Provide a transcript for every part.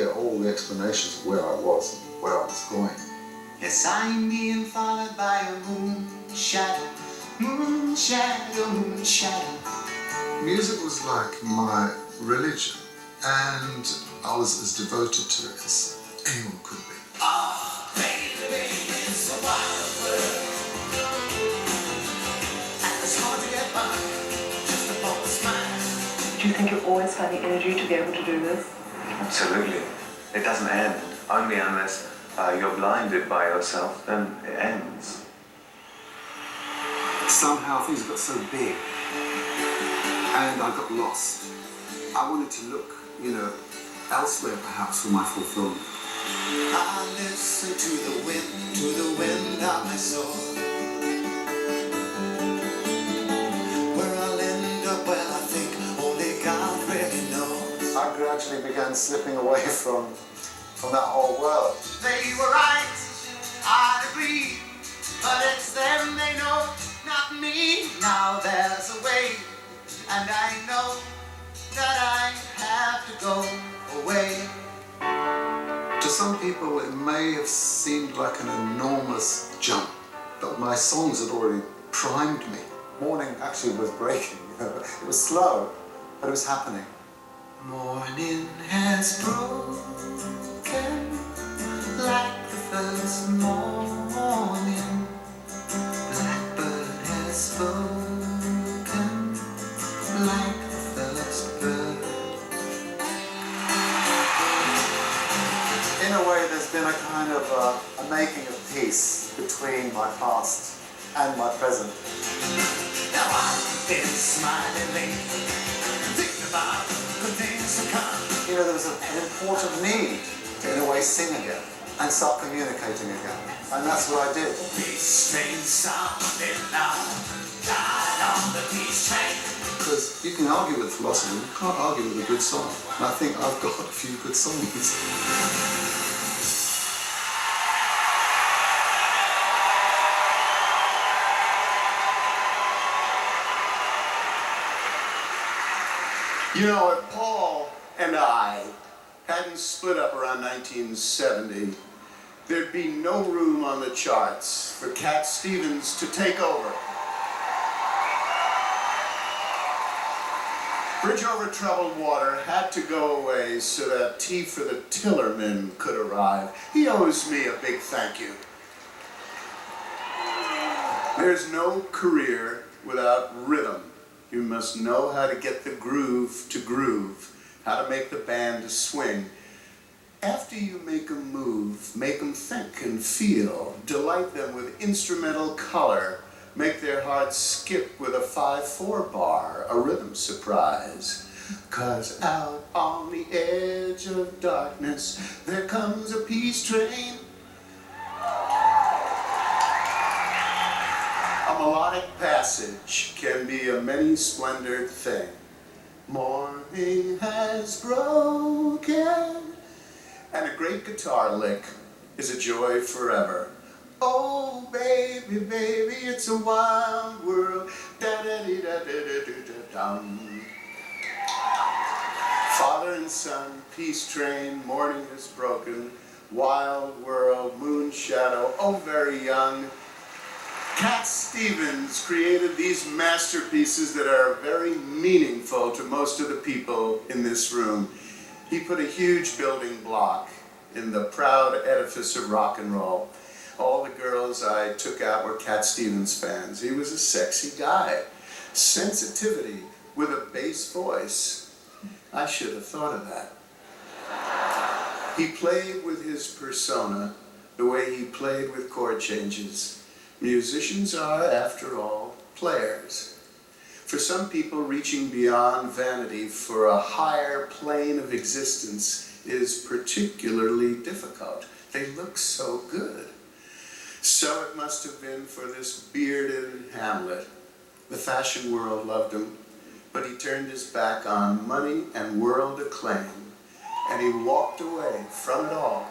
hear all the explanations of where I was and where I was going. Yes, I'm being followed by a moon shadow, moon shadow, moon shadow. Music was like my religion, and I was as devoted to it as anyone could be. Oh, baby, baby, it's a wild world. And it's hard to get by, just above the smile. Do you think you've always had the energy to be able to do this? Absolutely. It doesn't end, only unless you're blinded by yourself, then it ends. Somehow things got so big, and I got lost. I wanted to look, elsewhere perhaps for my fulfillment. I listen to the wind of my soul. Where I'll end up, well, I think only God really knows. I gradually began slipping away from that whole world. They were right, I'd agree, but it's them they know, not me. Now there's a way, and I know that I have to go away. To some people, it may have seemed like an enormous jump, but my songs had already primed me. Morning actually was breaking. It was slow, but it was happening. Morning has broken like the first morning. Blackbird has spoken like the first bird. In a way, there's been a kind of a making of peace between my past and my present. Now I've been smiling lately, thinking about good things to come. There was an important need to, in a way, sing again and start communicating again. And that's what I did. Peace train sounding loud, died on the peace train. Because you can argue with philosophy, you can't argue with a good song. And I think I've got a few good songs. If Paul and I hadn't split up around 1970, there'd be no room on the charts for Cat Stevens to take over. Bridge Over Troubled Water had to go away so that tea for the Tillerman could arrive. He owes me a big thank you. There's no career without rhythm. You must know how to get the groove to groove, how to make the band swing. After you make them move, make them think and feel, delight them with instrumental color, make their hearts skip with a 5/4 bar, a rhythm surprise. 'Cause out on the edge of darkness, there comes a peace train. A melodic passage can be a many-splendored thing. Morning has broken, and a great guitar lick is a joy forever. Oh, baby, baby, it's a wild world. Da-da-dee-da-da-da-da-dum. Father and son, peace train, morning is broken, wild world, moon shadow, oh, very young. Cat Stevens created these masterpieces that are very meaningful to most of the people in this room. He put a huge building block in the proud edifice of rock and roll. All the girls I took out were Cat Stevens fans. He was a sexy guy. Sensitivity with a bass voice. I should have thought of that. He played with his persona the way he played with chord changes. Musicians are, after all, players. For some people, reaching beyond vanity for a higher plane of existence is particularly difficult. They look so good. So it must have been for this bearded Hamlet. The fashion world loved him, but he turned his back on money and world acclaim, and he walked away from it all.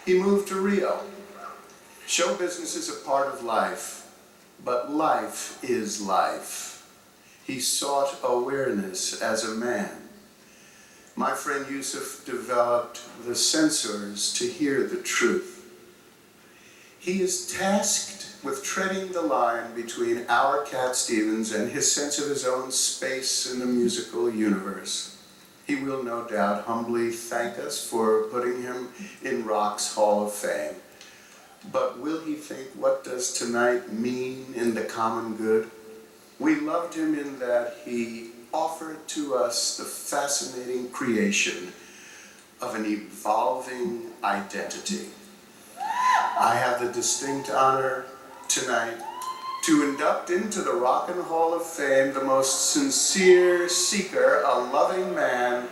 He moved to Rio. Show business is a part of life, but life is life. He sought awareness as a man. my friend Yusuf developed the sensors to hear the truth. He is tasked with treading the line between our Cat Stevens and his sense of his own space in the musical universe. He will no doubt humbly thank us for putting him in Rock's Hall of Fame. But will he think, what does tonight mean in the common good? We loved him in that he offered to us the fascinating creation of an evolving identity. I have the distinct honor tonight to induct into the Rock and Hall of Fame the most sincere seeker, a loving man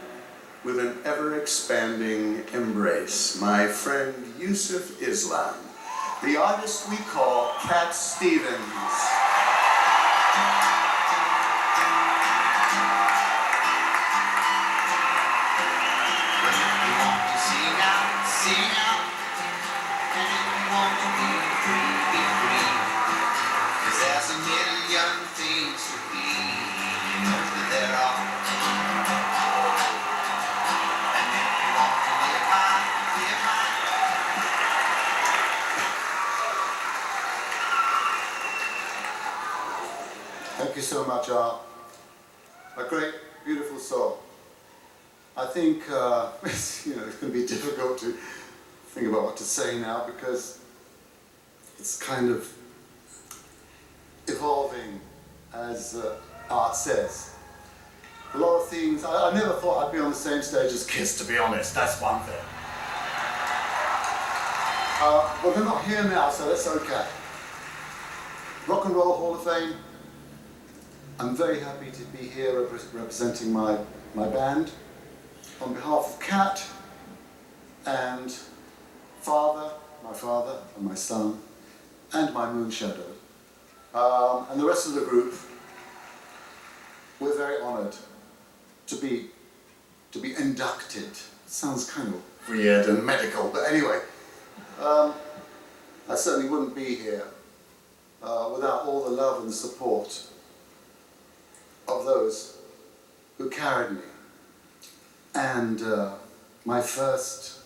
with an ever-expanding embrace, my friend Yusuf Islam, the artist we call Cat Stevens. Sing out, and if you want to be free, be free. 'Cause there's a million things to be, you know that there are. And if you want to live high, live high. Thank you so much, Art. A great, beautiful song. I think it's going to be difficult to think about what to say now because it's kind of evolving, as Art says. A lot of things, I never thought I'd be on the same stage as Kiss, to be honest, that's one thing. But they're not here now, so that's okay. Rock and Roll Hall of Fame, I'm very happy to be here representing my band. On behalf of Cat and my father and my son, and my moon shadow, and the rest of the group, we're very honored to be inducted. Sounds kind of weird and medical, but anyway, I certainly wouldn't be here without all the love and support of those who carried me. And my first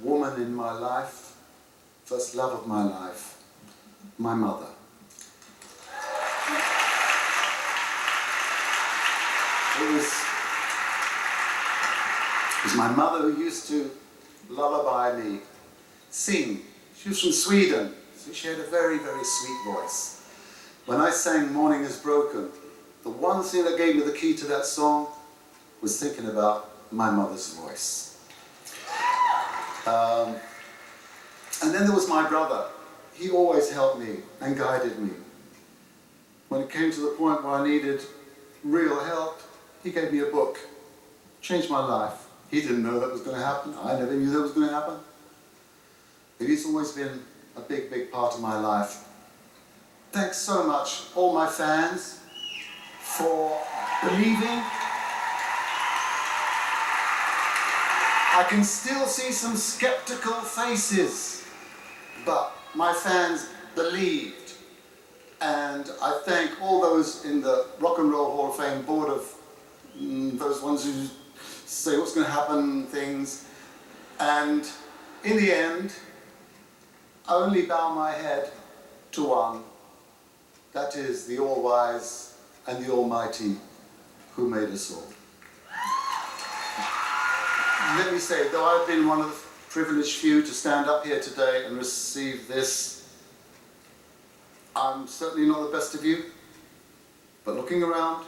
woman in my life, first love of my life, my mother. It was my mother who used to lullaby me, sing. She was from Sweden, so she had a very, very sweet voice. When I sang Morning Is Broken, the one thing that gave me the key to that song was thinking about my mother's voice. And then there was my brother. He always helped me and guided me. When it came to the point where I needed real help, he gave me a book. Changed my life. He didn't know that was going to happen. I never knew that was going to happen. But he's always been a big, big part of my life. Thanks so much, all my fans, for believing. I can still see some skeptical faces, but my fans believed. And I thank all those in the Rock and Roll Hall of Fame board of those ones who say what's going to happen, things. And in the end, I only bow my head to one. That is the all-wise and the almighty who made us all. Let me say, though I've been one of the privileged few to stand up here today and receive this, I'm certainly not the best of you, but looking around,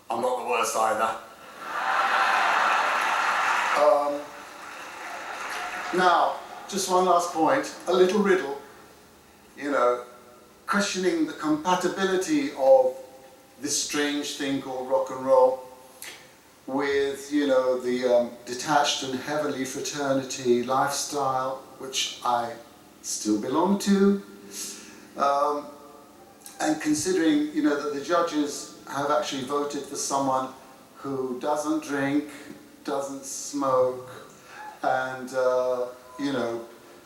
I'm not the worst either. Now, just one last point, a little riddle, questioning the compatibility of this strange thing called rock and roll with, the detached and heavenly fraternity lifestyle, which I still belong to. And considering, that the judges have actually voted for someone who doesn't drink, doesn't smoke, and,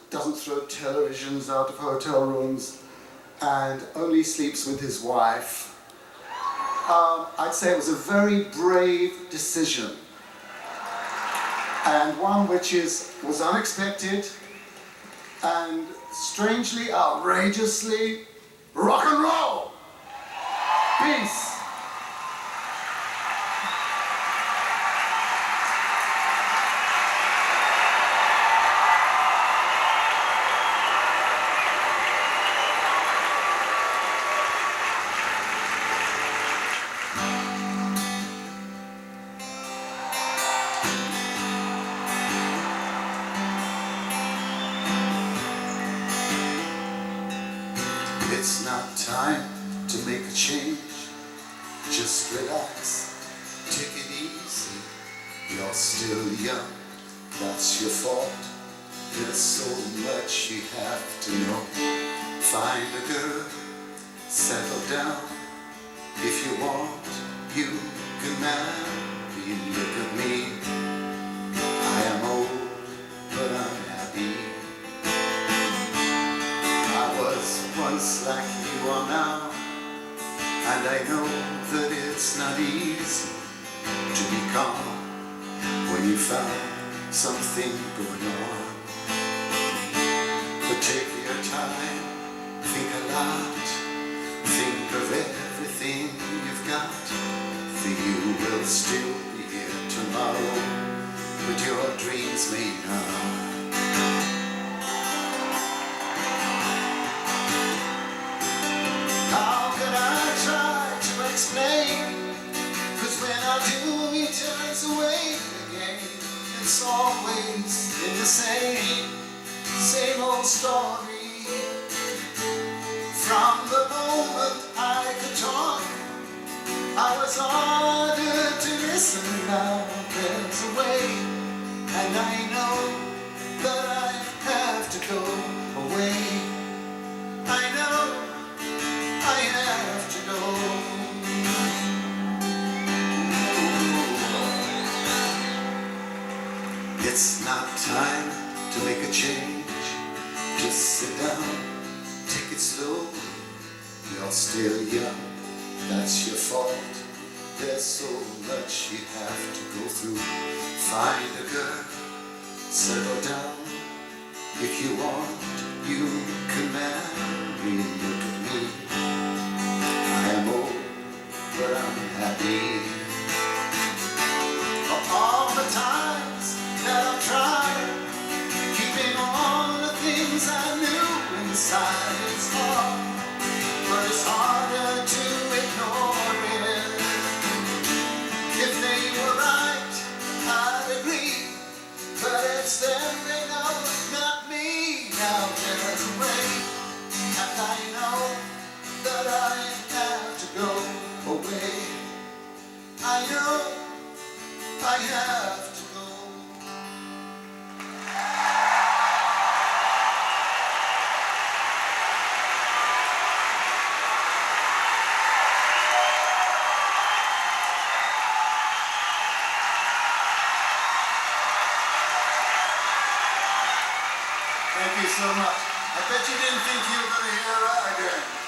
doesn't throw televisions out of hotel rooms, and only sleeps with his wife. I'd say it was a very brave decision, and one which was unexpected and strangely, outrageously rock and roll. Peace. It's not time to make a change. Just relax, take it easy. You're still young, that's your fault. There's so much you have to know. Find a girl, settle down. If you want, you can marry. Look at me, I am old, but I'm happy. I was once like you are now, and I know that it's not easy to be calm when you found something going on. But take your time, think a lot, think of everything you've got. For you will still be here tomorrow, but your dreams may not. How could I try to explain? 'Cause when I do, he turns away again. It's always been the same old story. From the moment I could talk, I was ordered to listen. Now there's a way, and I know that I have to go away. I know I have to go. It's not time to make a change. Just sit down, take it slowly. You're still young, that's your fault. There's so much you have to go through. Find a girl, settle down. If you want, you can marry. Look at me, I am old, but I'm happy. For all the times that I've tried, keeping all the things I knew inside, it's hard, but it's harder to ignore it. If they were right, I'd agree, but it's them they know, not me. Now there's a way, and I know that I have to go away. I know I have to go. Thank you so much. I bet you didn't think you were going to hear that again.